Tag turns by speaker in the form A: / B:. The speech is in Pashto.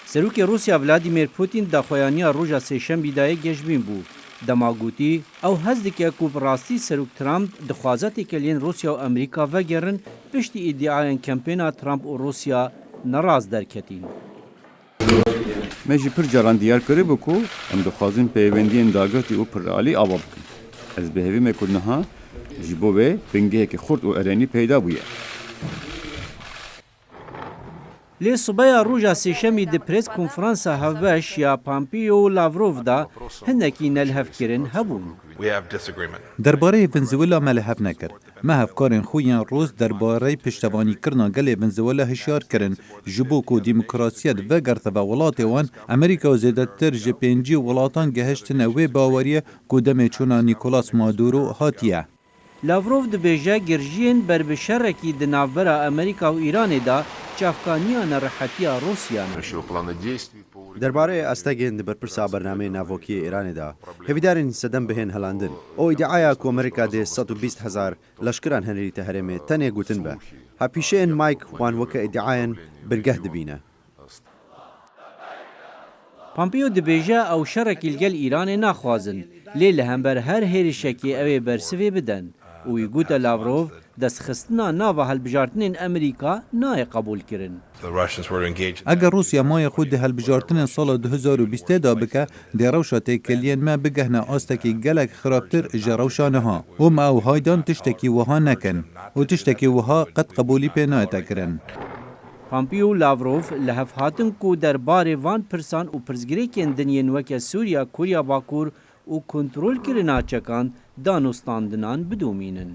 A: سروک روسیا ولادیمیر پوتین دخوایانیا روژا سهشنبه دایه گشتبین بو. دماغوتی او هزدکه کو براستی سروک ترامپ دخوازت کلین روسیا و امریکا وگرن پشتی ادعاین کمپینا ترامپ و روسیا نراز درکتین.
B: مجی پر جاران دیار کری بکو ام دخوازن پیوندین داگتی او پر عالی آوا بکن. از بهوی میکنها جبوه بنگه که خورد و ارانی پیدا بویه.
A: لی صبح روژا سهشنبه د پریس کنفرانس هفبش یا پامپیو و لاوروف دا هندکی نلهف کرن هبون.
C: درباره ونزوئلا ملحف نکر. مهفکارن خویان روز درباره پشتوانی کرنا گل ونزوئلا هشیار کرن جبو کو دیموکراسیت و گرت و ولات وان امریکا و زیادتر جپنجی ولاتان گهشتن و باوریه کدام چونا نیکولاس مادورو هاتیه.
A: لاوروف دبیجه گرژین بر بشرکی دنابرا امریکا و ایران دا چافکانیان راحتیا روسیان.
D: درباره استگین برپرسا برنامه ناوکی ایران دا هفیدارین صدم بهن هلاندن او ادعایا کو امریکا ده 120,000 لشکران هنری تهرمه تنه گوتن به هپیشین مایک وان وک ادعاین بنگه دبینه.
A: پامپیو دبیجه او شرکی الگل ایران ناخوازن لی لهمبر هر هریشکی اوی برسوی بدن. وی گوت لاوروف دست خستنا ناو هلبجارتنین امریکا نای قبول کرن.
C: اگر روسیا مای خود ده هلبجارتنین سال 2020 دا بکه ده روشا تکلین ما بگهنه آستکی گلک خرابتر جروشانه ها. ما او هایدان تشتکی وها نکن و تشتکی وها قد قبولی پینا تکرن.
A: پامپیو لاوروف لحف هاتن کو در بار وان پرسان و پرزگری که دنین وکه سوریا کوریا باکور و کنترول کرنا چکان دانستاندنان بدومینن.